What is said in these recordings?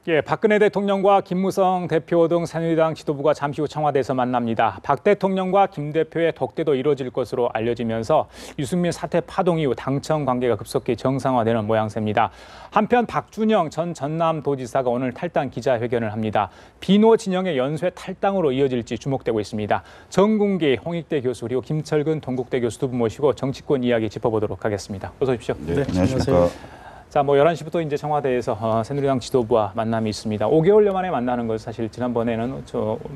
예, 박근혜 대통령과 김무성 대표 등 새누리당 지도부가 잠시 후 청와대에서 만납니다. 박 대통령과 김 대표의 덕대도 이루어질 것으로 알려지면서 유승민 사퇴 파동 이후 당청 관계가 급속히 정상화되는 모양새입니다. 한편 박준영 전 전남도지사가 오늘 탈당 기자회견을 합니다. 비노 진영의 연쇄 탈당으로 이어질지 주목되고 있습니다. 정군기 홍익대 교수 그리고 김철근 동국대 교수 두 분 모시고 정치권 이야기 짚어보도록 하겠습니다. 어서 오십시오. 네, 안녕하십니까. 자, 11시부터 이제 청와대에서 새누리당 지도부와 만남이 있습니다. 5개월여 만에 만나는 것 사실 지난번에는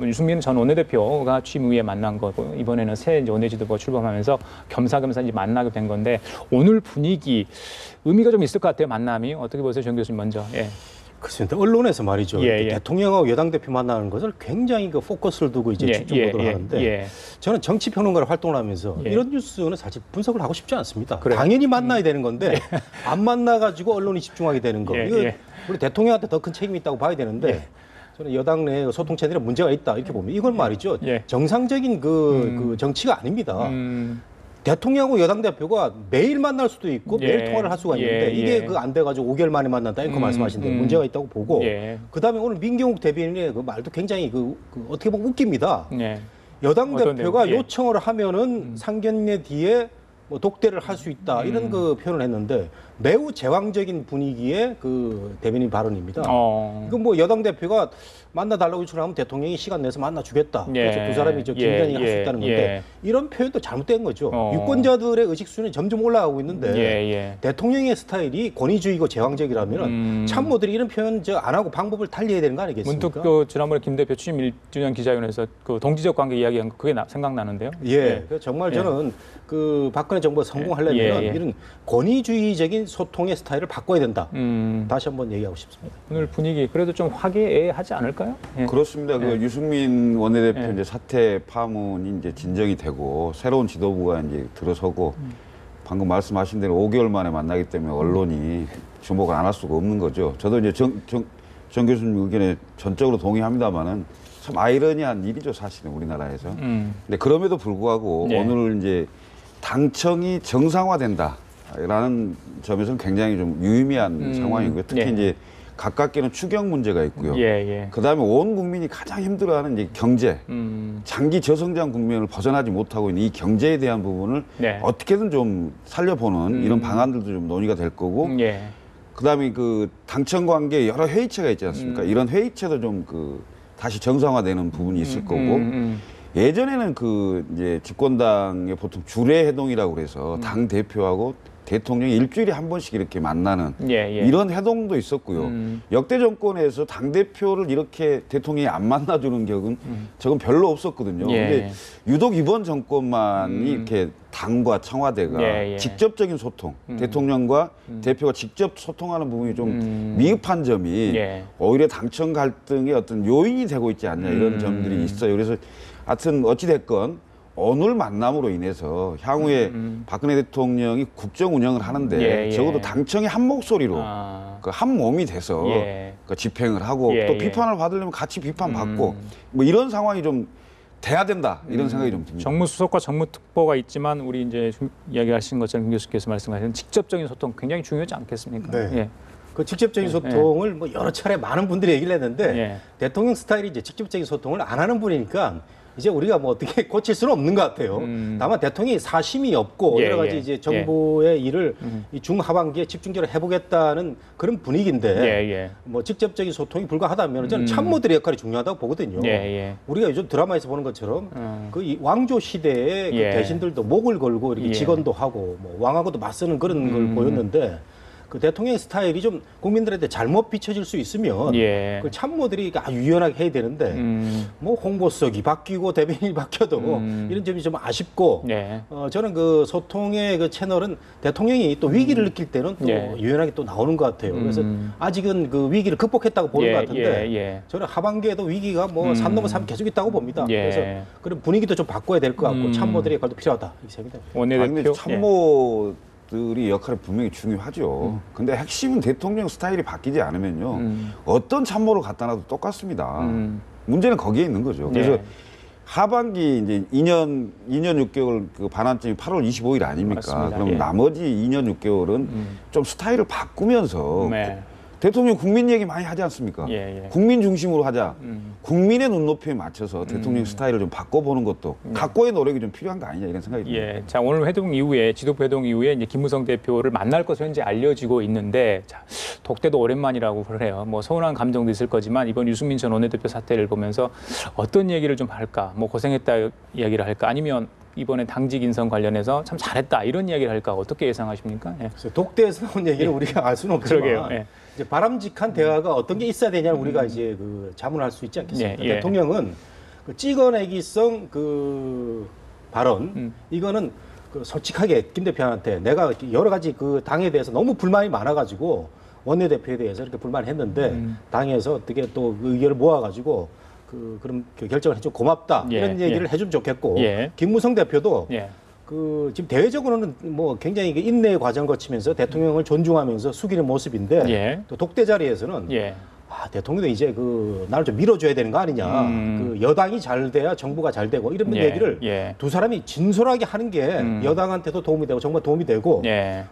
유승민 전 원내대표가 취임 후에 만난 거고 이번에는 새 이제 원내지도부가 출범하면서 겸사겸사 이제 만나게 된 건데 오늘 분위기 의미가 좀 있을 것 같아요. 만남이 어떻게 보세요, 정 교수님 먼저? 예. 그렇습니다. 언론에서 말이죠. 예. 대통령하고 여당 대표 만나는 것을 굉장히 그 포커스를 두고 이제 집중 보도를 하는데 저는 정치평론가로 활동을 하면서 이런 뉴스는 사실 분석을 하고 싶지 않습니다. 그래요. 당연히 만나야 되는 건데 안 만나가지고 언론이 집중하게 되는 거. 이거 우리 대통령한테 더 큰 책임이 있다고 봐야 되는데 저는 여당 내 소통 채널에 문제가 있다 이렇게 봅니다. 이건 말이죠. 정상적인 그 정치가 아닙니다. 대통령하고 여당 대표가 매일 만날 수도 있고 매일 통화를 할 수가 있는데 이게 그 안 돼가지고 5개월 만에 만난다 이렇게 말씀하신 대로 문제가 있다고 보고 그다음에 오늘 민경욱 대변인의 그 말도 굉장히 그 어떻게 보면 웃깁니다. 여당 대표가 요청을 하면은 상견례 뒤에 뭐 독대를 할 수 있다 이런 그 표현을 했는데 매우 제왕적인 분위기의 그 대변인 발언입니다. 이건 뭐 여당 대표가 만나달라고 요청하면 대통령이 시간 내서 만나주겠다. 그래서 두 사람이 긴장이 할 수 있다는 건데 이런 표현도 잘못된 거죠. 유권자들의 의식 수준이 점점 올라가고 있는데 대통령의 스타일이 권위주의고 제왕적이라면 참모들이 이런 표현 안 하고 방법을 달리해야 되는 거 아니겠습니까? 문득 그 지난번에 김 대표 취임 1주년 기자회견에서 그 동지적 관계 이야기한 거 그게 생각나는데요. 정말 저는 그 박근혜 정부가 성공하려면 이런 권위주의적인 소통의 스타일을 바꿔야 된다. 다시 한번 얘기하고 싶습니다. 오늘 분위기 그래도 좀 화기애애하지 않을까요? 그렇습니다. 그 유승민 원내대표 이제 사퇴 파문이 이제 진정이 되고 새로운 지도부가 이제 들어서고 방금 말씀하신 대로 5개월 만에 만나기 때문에 언론이 주목을 안 할 수가 없는 거죠. 저도 이제 정 교수님 의견에 전적으로 동의합니다만은 참 아이러니한 일이죠, 사실은 우리나라에서. 근데 그럼에도 불구하고 오늘 이제 당청이 정상화된다라는 점에서는 굉장히 좀 유의미한 상황이고요. 특히 이제 가깝게는 추경 문제가 있고요. 그다음에 온 국민이 가장 힘들어하는 이제 경제, 장기 저성장 국면을 벗어나지 못하고 있는 이 경제에 대한 부분을 어떻게든 좀 살려보는 이런 방안들도 좀 논의가 될 거고. 그다음에 그 당청 관계 여러 회의체가 있지 않습니까? 이런 회의체도 좀 그 다시 정상화되는 부분이 있을 거고. 예전에는 그 이제 집권당의 보통 주례 회동이라고 그래서 당 대표하고 대통령이 일주일에 한 번씩 이렇게 만나는 이런 회동도 있었고요. 역대 정권에서 당 대표를 이렇게 대통령이 안 만나주는 격은 저건 별로 없었거든요. 근데 유독 이번 정권만이 이렇게 당과 청와대가 직접적인 소통, 대통령과 대표가 직접 소통하는 부분이 좀 미흡한 점이 오히려 당청 갈등의 어떤 요인이 되고 있지 않냐 이런 점들이 있어요. 그래서 하여튼 어찌됐건 오늘 만남으로 인해서 향후에 박근혜 대통령이 국정 운영을 하는데 적어도 당청이 한 목소리로 그 한 몸이 돼서 그 집행을 하고 또 비판을 받으려면 같이 비판받고 뭐 이런 상황이 좀 돼야 된다 이런 생각이 좀 듭니다. 정무수석과 정무특보가 있지만 우리 이제 이야기하신 것처럼 김 교수께서 말씀하신 직접적인 소통 굉장히 중요하지 않겠습니까? 그 직접적인 소통을 뭐 여러 차례 많은 분들이 얘기를 했는데 대통령 스타일이 이제 직접적인 소통을 안 하는 분이니까 이제 우리가 뭐 어떻게 고칠 수는 없는 것 같아요. 다만 대통령이 사심이 없고 여러 가지 이제 정부의 일을 이 중하반기에 집중적으로 해보겠다는 그런 분위기인데 뭐 직접적인 소통이 불가하다면 저는 참모들의 역할이 중요하다고 보거든요. 우리가 요즘 드라마에서 보는 것처럼 그 이 왕조 시대의 그 대신들도 목을 걸고 이렇게 직언도 하고 뭐 왕하고도 맞서는 그런 걸 보였는데 그 대통령의 스타일이 좀 국민들한테 잘못 비춰질 수 있으면 그 참모들이 아주 유연하게 해야 되는데 뭐 홍보석이 바뀌고 대변인이 바뀌어도 이런 점이 좀 아쉽고 저는 그 소통의 그 채널은 대통령이 또 위기를 느낄 때는 또 유연하게 또 나오는 것 같아요. 그래서 아직은 그 위기를 극복했다고 보는 것 같은데 저는 하반기에도 위기가 뭐 산 넘어 산 계속 있다고 봅니다. 그래서 그런 분위기도 좀 바꿔야 될 것 같고 참모들의 역할도 필요하다 이렇게 생각합니다. 원내대표 참모 들이 역할이 분명히 중요하죠. 근데 핵심은 대통령 스타일이 바뀌지 않으면요. 어떤 참모를 갖다 놔도 똑같습니다. 문제는 거기에 있는 거죠. 그래서 하반기 이제 2년 6개월 그 반환점이 8월 25일 아닙니까? 맞습니다. 그럼 나머지 2년 6개월은 좀 스타일을 바꾸면서 대통령 국민 얘기 많이 하지 않습니까? 국민 중심으로 하자. 국민의 눈높이에 맞춰서 대통령 스타일을 좀 바꿔보는 것도 각고의 노력이 좀 필요한 거 아니냐 이런 생각이 듭니다. 자, 오늘 회동 이후에 지도부 회동 이후에 이제 김무성 대표를 만날 것으로 현재 알려지고 있는데 자, 독대도 오랜만이라고 그래요. 뭐 서운한 감정도 있을 거지만 이번 유승민 전 원내대표 사태를 보면서 어떤 얘기를 좀 할까? 뭐 고생했다 이야기를 할까? 아니면 이번에 당직 인선 관련해서 참 잘했다 이런 이야기를 할까? 어떻게 예상하십니까? 독대에서 나온 얘기를 우리가 알 수는 없지만 이제 바람직한 대화가 어떤 게 있어야 되냐를 우리가 이제 그 자문할 수 있지 않겠습니까? 대통령은 그 찍어내기성 그 발언 이거는 그 솔직하게 김 대표한테 내가 여러 가지 그 당에 대해서 너무 불만이 많아가지고 원내대표에 대해서 이렇게 불만했는데 당에서 어떻게 또 의견을 모아가지고 그런 결정을 해줘 고맙다 이런 얘기를 해주면 좋겠고 김무성 대표도 그 지금 대외적으로는 뭐 굉장히 인내의 과정을 거치면서 대통령을 존중하면서 숙이는 모습인데 또 독대 자리에서는 대통령도 이제 그 나를 좀 밀어줘야 되는 거 아니냐 그 여당이 잘 돼야 정부가 잘 되고 이런 얘기를 두 사람이 진솔하게 하는 게 여당한테도 도움이 되고 정말 도움이 되고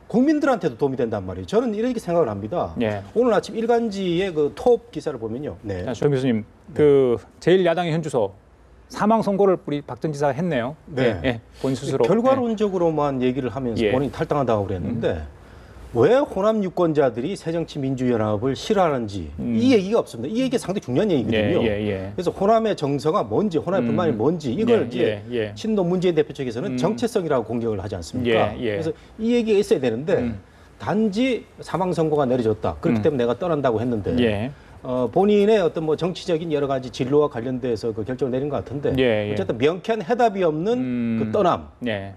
국민들한테도 도움이 된단 말이에요. 저는 이렇게 생각을 합니다. 오늘 아침 일간지의 그 톱 기사를 보면요. 조 교수님, 그 제1야당의 현주소 사망 선고를 우리 박 전 지사가 했네요. 본 스스로 결과론적으로만 얘기를 하면서 본인이 탈당한다고 그랬는데 왜 호남 유권자들이 새정치민주연합을 싫어하는지 이 얘기가 없습니다. 이 얘기가 상당히 중요한 얘기거든요. 그래서 호남의 정서가 뭔지, 호남의 불만이 뭔지 이걸 이제 친노 문재인 대표 측에서는 정체성이라고 공격을 하지 않습니까? 그래서 이 얘기가 있어야 되는데 단지 사망 선고가 내려졌다. 그렇기 때문에 내가 떠난다고 했는데 본인의 어떤 뭐 정치적인 여러 가지 진로와 관련돼서 그 결정을 내린 것 같은데 어쨌든 명쾌한 해답이 없는 그 떠남.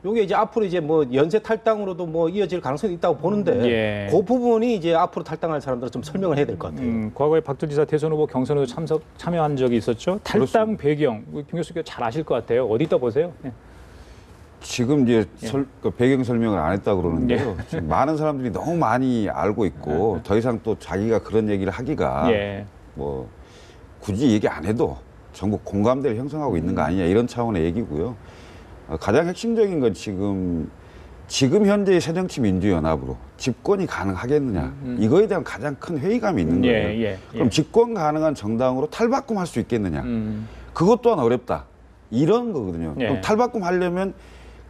요게 이제 앞으로 이제 뭐 연쇄 탈당으로도 뭐 이어질 가능성이 있다고 보는데 그 부분이 이제 앞으로 탈당할 사람들은 좀 설명을 해야 될 것 같아요. 과거에 박 전 지사 대선 후보 경선에도 참여한 적이 있었죠. 탈당 배경 김 교수께서 잘 아실 것 같아요. 어디다 보세요? 지금 이제 그 배경 설명을 안 했다고 그러는데요. 지금 많은 사람들이 너무 많이 알고 있고 더 이상 또 자기가 그런 얘기를 하기가 뭐 굳이 얘기 안 해도 전국 공감대를 형성하고 있는 거 아니냐 이런 차원의 얘기고요. 가장 핵심적인 건 지금 현재의 새정치민주연합으로 집권이 가능하겠느냐 이거에 대한 가장 큰 회의감이 있는 거예요. 그럼 집권 가능한 정당으로 탈바꿈할 수 있겠느냐 그것 또한 어렵다 이런 거거든요. 그럼 탈바꿈 하려면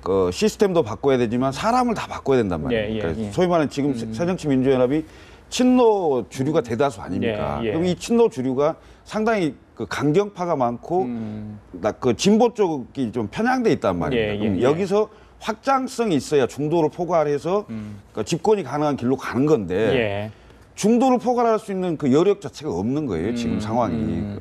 그 시스템도 바꿔야 되지만 사람을 다 바꿔야 된단 말이에요. 그러니까 소위 말하는 지금 새정치민주연합이 친노 주류가 대다수 아닙니까? 그럼 이 친노 주류가 상당히 그 강경파가 많고 그 진보 쪽이 좀 편향돼 있단 말이에요. 그럼 여기서 확장성이 있어야 중도를 포괄해서 그러니까 집권이 가능한 길로 가는 건데 중도를 포괄할 수 있는 그 여력 자체가 없는 거예요. 지금 상황이.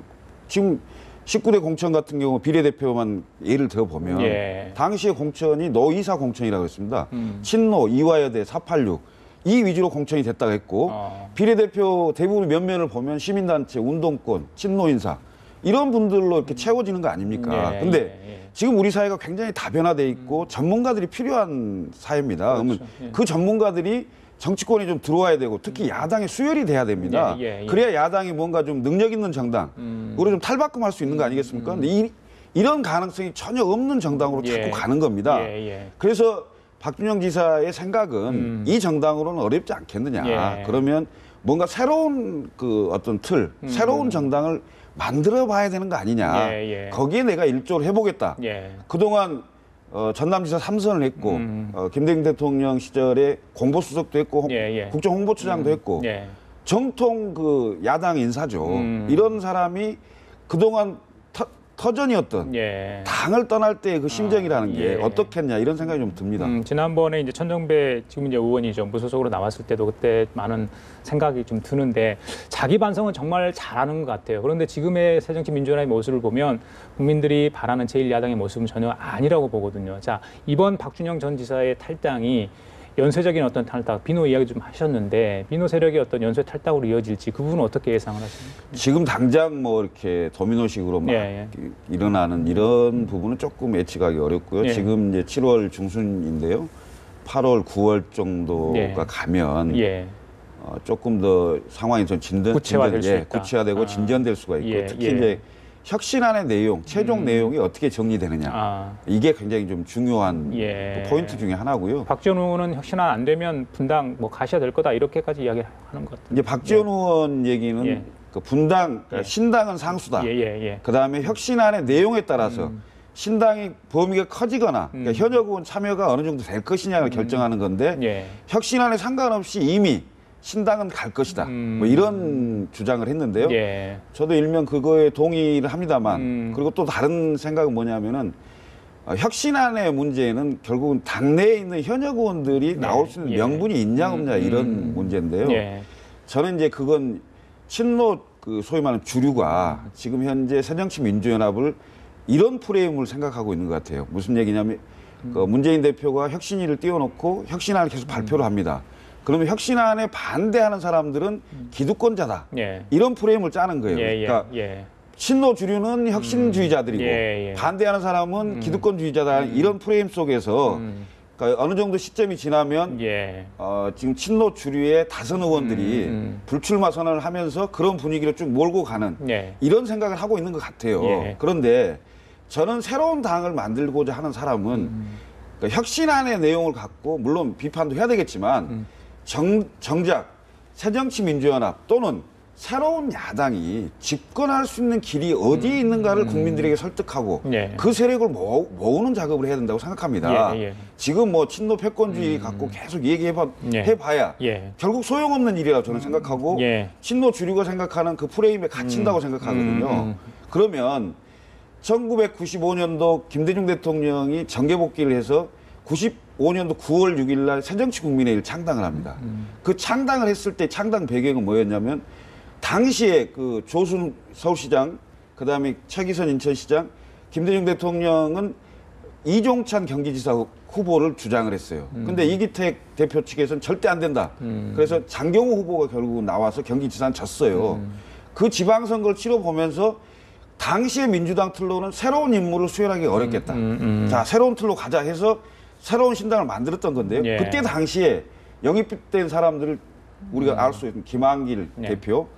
지금 19대 공천 같은 경우 비례대표만 예를 들어보면 당시의 공천이 노이사 공천이라고 했습니다. 친노, 이화여대, 486 이 위주로 공천이 됐다고 했고 비례대표 대부분 면면을 보면 시민단체, 운동권, 친노 인사 이런 분들로 이렇게 채워지는 거 아닙니까? 근데 지금 우리 사회가 굉장히 다변화돼 있고 전문가들이 필요한 사회입니다. 그러면 그 전문가들이 정치권이 좀 들어와야 되고 특히 야당의 수혈이 돼야 됩니다. 그래야 야당이 뭔가 좀 능력 있는 정당으로 좀 탈바꿈할 수 있는 거 아니겠습니까? 근데 이런 가능성이 전혀 없는 정당으로 자꾸 가는 겁니다. 그래서 박준영 지사의 생각은 이 정당으로는 어렵지 않겠느냐. 그러면 뭔가 새로운 그 어떤 틀, 새로운 정당을 만들어 봐야 되는 거 아니냐. 거기에 내가 일조를 해보겠다. 그동안 전남지사 3선을 했고 김대중 대통령 시절에 공보수석도 했고 국정홍보처장도 했고 정통 그 야당 인사죠. 이런 사람이 그동안 터전이었던 당을 떠날 때 그 심정이라는 게 어떻겠냐 이런 생각이 좀 듭니다. 지난번에 이제 천정배 지금 이제 의원이죠. 무소속으로 나왔을 때도 그때 많은 생각이 좀 드는데 자기 반성은 정말 잘하는 것 같아요. 그런데 지금의 새정치민주연합의 모습을 보면 국민들이 바라는 제1야당의 모습은 전혀 아니라고 보거든요. 자, 이번 박준영 전 지사의 탈당이 연쇄적인 어떤 탈당, 비노 이야기 좀 하셨는데 비노 세력의 어떤 연쇄 탈당으로 이어질지 그 부분은 어떻게 예상을 하십니까? 지금 당장 뭐 이렇게 도미노식으로 막 일어나는 이런 부분은 조금 예측하기 어렵고요. 지금 이제 7월 중순인데요. 8월, 9월 정도가 가면 조금 더 상황이 좀 구체화되고 진전될 수가 있고 특히 이제 혁신안의 내용, 최종 내용이 어떻게 정리되느냐. 이게 굉장히 좀 중요한 포인트 중에 하나고요. 박지원 의원은 혁신안 안 되면 분당 뭐 가셔야 될 거다 이렇게까지 이야기를 하는 것 같아요. 이제 박지원 의원 얘기는 그 분당, 신당은 상수다. 그다음에 혁신안의 내용에 따라서 신당의 범위가 커지거나 그러니까 현역 의원 참여가 어느 정도 될 것이냐를 결정하는 건데 혁신안에 상관없이 이미 신당은 갈 것이다. 뭐 이런 주장을 했는데요. 저도 일명 그거에 동의를 합니다만 그리고 또 다른 생각은 뭐냐면은 혁신안의 문제는 결국은 당내에 있는 현역 의원들이 나올 수 있는 명분이 있냐 없냐 이런 문제인데요. 저는 이제 그건 친노 그 소위 말하는 주류가 지금 현재 새정치민주연합을 이런 프레임을 생각하고 있는 것 같아요. 무슨 얘기냐면 그 문재인 대표가 혁신위를 띄워놓고 혁신안을 계속 발표를 합니다. 그러면 혁신안에 반대하는 사람들은 기득권자다. 이런 프레임을 짜는 거예요. 그러니까 친노 주류는 혁신주의자들이고 반대하는 사람은 기득권주의자다. 이런 프레임 속에서 그러니까 어느 정도 시점이 지나면 지금 친노 주류의 다선 의원들이 불출마 선언을 하면서 그런 분위기를 쭉 몰고 가는 이런 생각을 하고 있는 것 같아요. 그런데 저는 새로운 당을 만들고자 하는 사람은 그러니까 혁신안의 내용을 갖고 물론 비판도 해야 되겠지만 정작 새정치민주연합 또는 새로운 야당이 집권할 수 있는 길이 어디에 있는가를 국민들에게 설득하고 그 세력을 모으는 작업을 해야 된다고 생각합니다. 지금 뭐 친노 패권주의 갖고 계속 얘기해봐야 결국 소용없는 일이라고 저는 생각하고 친노 주류가 생각하는 그 프레임에 갇힌다고 생각하거든요. 그러면 1995년도 김대중 대통령이 정계복귀를 해서 95년도 9월 6일 날 새정치국민회의를 창당을 합니다. 그 창당을 했을 때 창당 배경은 뭐였냐면 당시에 그 조순 서울시장, 그다음에 최기선 인천시장, 김대중 대통령은 이종찬 경기지사 후보를 주장을 했어요. 근데 이기택 대표 측에서는 절대 안 된다. 그래서 장경호 후보가 결국 나와서 경기지사는 졌어요. 그 지방선거를 치러보면서 당시의 민주당 틀로는 새로운 인물을 수혈하기 어렵겠다. 자, 새로운 틀로 가자 해서 새로운 신당을 만들었던 건데요. 그때 당시에 영입된 사람들을 우리가 알 수 있는 김한길 대표,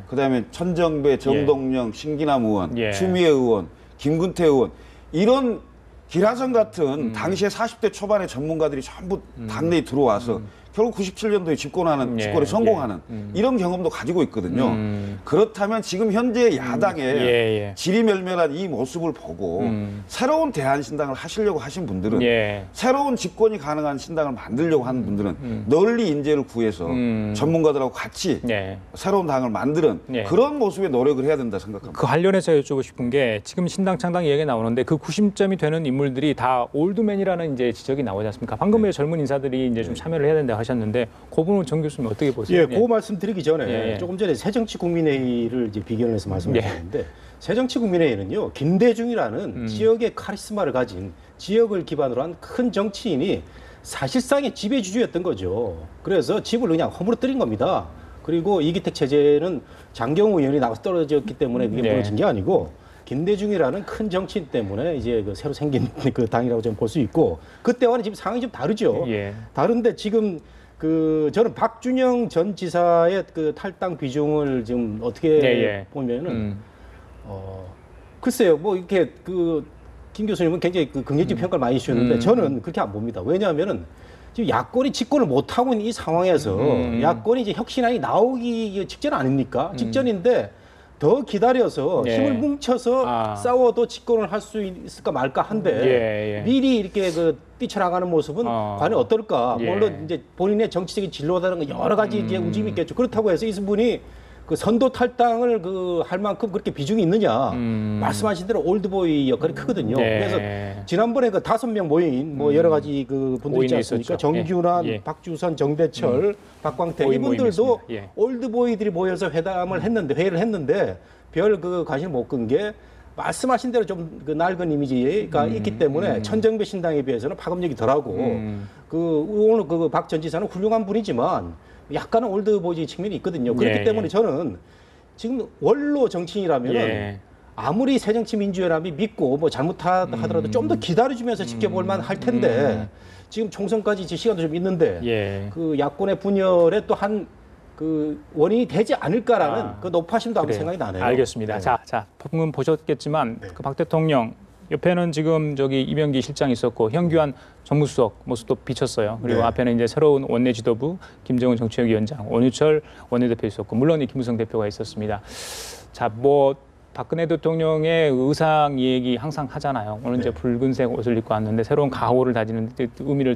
그다음에 천정배, 정동영, 신기남 의원, 추미애 의원, 김근태 의원 이런 기라성 같은 당시에 40대 초반의 전문가들이 전부 당내에 들어와서 결국 97년도에 집권에 성공하는 이런 경험도 가지고 있거든요. 그렇다면 지금 현재 야당의 지리멸멸한 이 모습을 보고 새로운 대한신당을 하시려고 하신 분들은 새로운 집권이 가능한 신당을 만들려고 하는 분들은 널리 인재를 구해서 전문가들하고 같이 새로운 당을 만드는 그런 모습의 노력을 해야 된다 생각합니다. 그 관련해서 여쭤보고 싶은 게 지금 신당 창당 얘기가 나오는데 그 구심점이 되는 인물들이 다 올드맨이라는 이제 지적이 나오지 않습니까? 방금 의 젊은 인사들이 이제 좀 참여를 해야 된다 하셨는데 그 부분은 정 교수님 어떻게 보세요? 그 말씀드리기 전에 조금 전에 새정치국민회의를 이제 비견을 해서 말씀하셨는데 새정치국민회의는요 김대중이라는 지역의 카리스마를 가진 지역을 기반으로 한 큰 정치인이 사실상의 지배주주였던 거죠. 그래서 집을 그냥 허물어뜨린 겁니다. 그리고 이기택 체제는 장경호 의원이 나와서 떨어졌기 때문에 그게 무너진 게 아니고 김대중이라는 큰 정치인 때문에 이제 그 새로 생긴 그 당이라고 저는 볼 수 있고 그때와는 지금 상황이 좀 다르죠. 다른데 지금 그 저는 박준영 전 지사의 그 탈당 비중을 지금 어떻게 보면은 글쎄요 뭐 이렇게 그 김 교수님은 굉장히 그 긍정적 평가를 많이 주셨는데 저는 그렇게 안 봅니다. 왜냐하면은 지금 야권이 집권을 못 하고 있는 이 상황에서 야권이 이제 혁신안이 나오기 직전 아닙니까? 직전인데. 더 기다려서 힘을 뭉쳐서 싸워도 집권을 할 수 있을까 말까 한데 미리 이렇게 그 뛰쳐나가는 모습은 과연 어떨까? 물론 이제 본인의 정치적인 진로라는 여러 가지 이제 움직임이 있겠죠. 그렇다고 해서 이분이 그 선도 탈당을 그 할 만큼 그렇게 비중이 있느냐? 말씀하신 대로 올드보이 역할이 크거든요. 그래서 지난번에 그 5명 모인 뭐 여러 가지 그 분들 있지 않습니까? 정준환, 박주선, 정대철, 박광태 이분들도 올드보이들이 모여서 회의를 했는데 별 그 관심을 못 끈 게 말씀하신 대로 좀 그 낡은 이미지가 있기 때문에 천정배 신당에 비해서는 파급력이 덜하고 그 오늘 그 박 전 지사는 훌륭한 분이지만 약간은 올드보이 측면이 있거든요. 그렇기 때문에 저는 지금 원로 정치인이라면 아무리 새정치민주연합이 믿고 뭐 잘못하더라도 좀 더 기다려주면서 지켜볼 만할 텐데 지금 총선까지 시간도 좀 있는데 그 야권의 분열에 또 한 그 원인이 되지 않을까라는 그 높아심도 아무 생각이 나네요. 알겠습니다. 네. 자, 방금 보셨겠지만 그 박 대통령 옆에는 지금 저기 이명기 실장이 있었고 현규환 정무수석 모습도 비쳤어요. 그리고 앞에는 이제 새로운 원내 지도부 김정은 정치위원장, 원유철 원내대표 있었고 물론 이 김무성 대표가 있었습니다. 자, 뭐 박근혜 대통령의 의상 얘기 항상 하잖아요. 오늘 이제 붉은색 옷을 입고 왔는데 새로운 가호를 다지는 의미를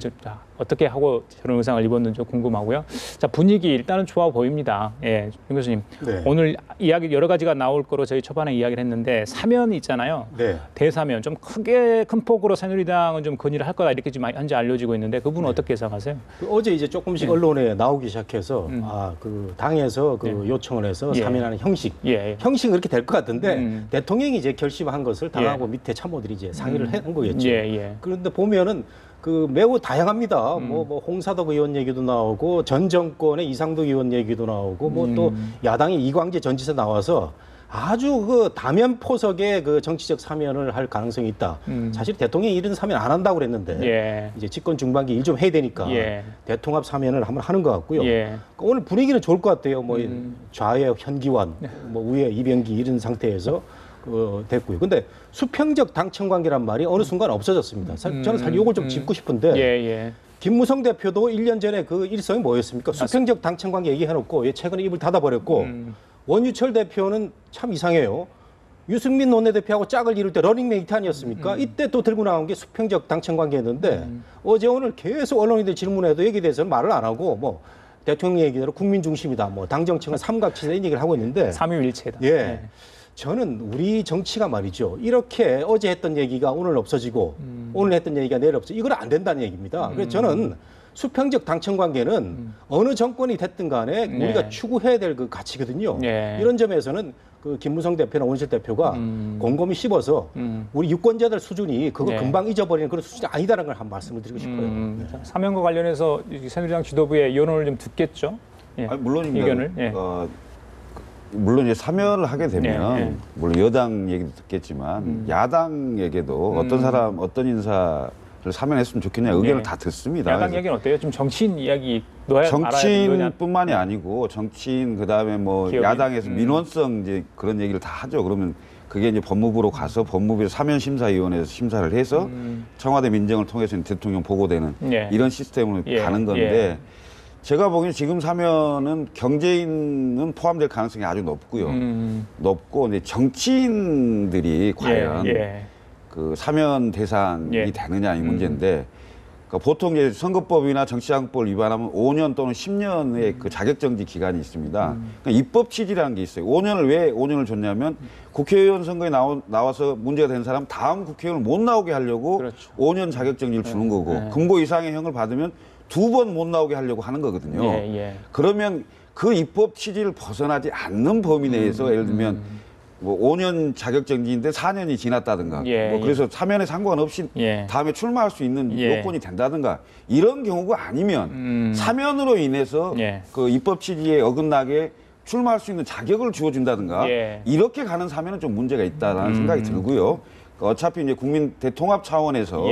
어떻게 하고 저런 의상을 입었는지 궁금하고요. 자, 분위기 일단은 좋아 보입니다. 예, 윤 교수님. 오늘 이야기 여러 가지가 나올 거로 저희 초반에 이야기를 했는데 사면 있잖아요. 대사면 좀 큰 폭으로 새누리당은 좀 건의를 할 거다 이렇게 지금 현재 알려지고 있는데 그분은 어떻게 예상하세요? 어제 이제 조금씩 언론에 나오기 시작해서 그 당에서 그 요청을 해서 사면하는 형식, 형식은 그렇게 될 것 같은데. 대통령이 이제 결심한 것을 당하고 밑에 참모들이 이제 상의를 한 거겠죠. 그런데 보면은 그 매우 다양합니다. 뭐 홍사덕 의원 얘기도 나오고 전 정권의 이상득 의원 얘기도 나오고 뭐 또 야당의 이광재 전 지사 나와서 아주 그 다면포석의 그 정치적 사면을 할 가능성이 있다. 사실 대통령이 이런 사면 안 한다고 그랬는데 이제 집권 중반기 일 좀 해야 되니까 대통합 사면을 한번 하는 것 같고요. 오늘 분위기는 좋을 것 같아요. 뭐 좌에 현기환, 뭐 우에 이병기 이런 상태에서 됐고요. 근데 수평적 당청 관계란 말이 어느 순간 없어졌습니다. 저는 사실 이걸 좀 짚고 싶은데 김무성 대표도 1년 전에 그 일성이 뭐였습니까? 수평적 당청 관계 얘기해놓고 최근에 입을 닫아버렸고 원유철 대표는 참 이상해요. 유승민 원내대표하고 짝을 이룰 때 러닝메이트 아니었습니까? 이때 또 들고 나온 게 수평적 당청 관계였는데 어제 오늘 계속 언론인들 질문해도 여기에 대해서는 말을 안 하고 뭐 대통령 얘기대로 국민 중심이다. 뭐 당 정책은 삼각지대 이런 얘기를 하고 있는데 삼위일체다. 저는 우리 정치가 말이죠. 이렇게 어제 했던 얘기가 오늘 없어지고 오늘 했던 얘기가 내일 없어지고 이건 안 된다는 얘기입니다. 그래서 저는 수평적 당청 관계는 어느 정권이 됐든 간에 우리가 추구해야 될 그 가치거든요. 이런 점에서는 그 김무성 대표나 원실 대표가 곰곰이 씹어서 우리 유권자들 수준이 그거 금방 잊어버리는 그런 수준이 아니다라는 걸 한 말씀을 드리고 싶어요. 사면과 관련해서 새누리당 지도부의 여론을 좀 듣겠죠. 아니, 물론입니다. 의견을. 물론 이제 사면을 하게 되면 물론 여당 얘기도 듣겠지만 야당에게도 어떤 사람, 어떤 인사를 사면했으면 좋겠냐 의견을 다 듣습니다. 야당 얘기는 어때요? 좀 정치인 이야기 넣어야 정치인뿐만이 아니고 정치인 그다음에 뭐 기업인? 야당에서 민원성 이제 그런 얘기를 다 하죠. 그러면 그게 이제 법무부로 가서 법무부에서 사면심사위원회에서 심사를 해서 청와대 민정을 통해서 대통령 보고되는 이런 시스템으로 가는 건데 제가 보기엔 지금 사면은 경제인은 포함될 가능성이 아주 높고요. 높고 이제 정치인들이 과연 그 사면 대상이 되느냐 이 문제인데 그러니까 보통 이제 선거법이나 정치자금법을 위반하면 5년 또는 10년의 그 자격정지 기간이 있습니다. 그러니까 입법 취지라는 게 있어요. 5년을 왜 5년을 줬냐면 국회의원 선거에 나와서 문제가 된 사람 다음 국회의원을 못 나오게 하려고 5년 자격정지를 주는 거고 금고 이상의 형을 받으면 2번 못 나오게 하려고 하는 거거든요. 그러면 그 입법 취지를 벗어나지 않는 범위 내에서 예를 들면 뭐 5년 자격정지인데 4년이 지났다든가 뭐 그래서 사면에 상관없이 다음에 출마할 수 있는 요건이 된다든가 이런 경우가 아니면 사면으로 인해서 그 입법 취지에 어긋나게 출마할 수 있는 자격을 주어준다든가 이렇게 가는 사면은 좀 문제가 있다라는 생각이 들고요. 어차피 이제 국민 대통합 차원에서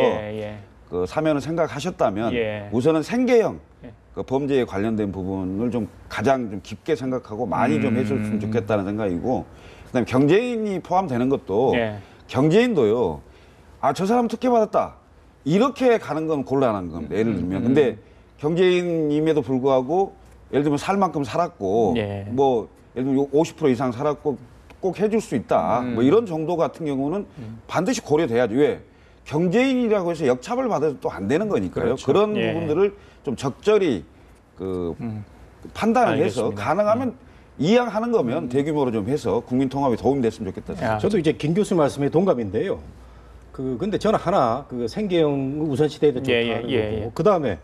그 사면을 생각하셨다면 우선은 생계형 그 범죄에 관련된 부분을 좀 가장 좀 깊게 생각하고 많이 좀 해줬으면 좋겠다는 생각이고 그다음에 경제인이 포함되는 것도 경제인도요. 아, 저 사람 특혜받았다. 이렇게 가는 건 곤란한 겁니다. 예를 들면. 근데 경제인임에도 불구하고 예를 들면 살 만큼 살았고 뭐 예를 들면 50% 이상 살았고 꼭 해줄 수 있다. 뭐 이런 정도 같은 경우는 반드시 고려돼야죠. 왜? 경제인이라고 해서 역차별 받아서 또 안 되는 거니까요. 그런 부분들을 좀 적절히 그 판단을 해서 가능하면 이양하는 거면 대규모로 좀 해서 국민 통합에 도움이 됐으면 좋겠다 생각합니다. 저도 이제 김 교수 말씀에 동감인데요. 근데 저는 하나 그 생계형 우선시대에도 좋다는 거고 그 다음에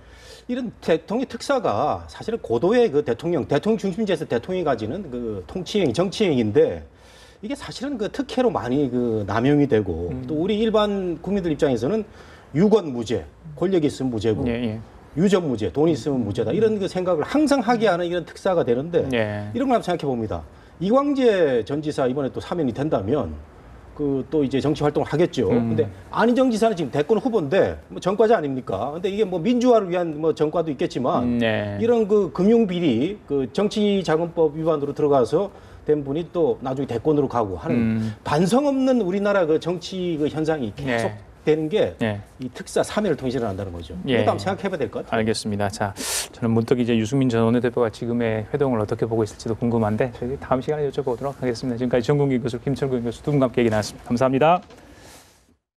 이런 대통령 특사가 사실은 고도의 그 대통령 중심제에서 대통령이 가지는 그 통치행 정치행인데 이게 사실은 그 특혜로 많이 그 남용이 되고 또 우리 일반 국민들 입장에서는 유권 무죄, 권력이 있으면 무죄고 유전 무죄, 돈이 있으면 무죄다 이런 그 생각을 항상 하게 하는 이런 특사가 되는데 이런 걸 한번 생각해 봅니다. 이광재 전 지사 이번에 또 사면이 된다면 그 또 이제 정치 활동을 하겠죠. 근데 안희정 지사는 지금 대권 후보인데 뭐 전과자 아닙니까? 근데 이게 뭐 민주화를 위한 뭐 전과도 있겠지만 이런 그 금융 비리, 그 정치자금법 위반으로 들어가서 된 분이 또 나중에 대권으로 가고 하는 반성 없는 우리나라 그 정치 그 현상이 계속 되는 게 이 특사 3회를 통해서 일어난다는 거죠. 이것도 한번 생각해봐야 될 것 같아요. 알겠습니다. 자, 저는 문득 이제 유승민 전 원내대표가 지금의 회동을 어떻게 보고 있을지도 궁금한데 저희 다음 시간에 여쭤보도록 하겠습니다. 지금까지 전국기 교수 김철근 교수 두 분과 함께 얘기 나눴습니다. 감사합니다.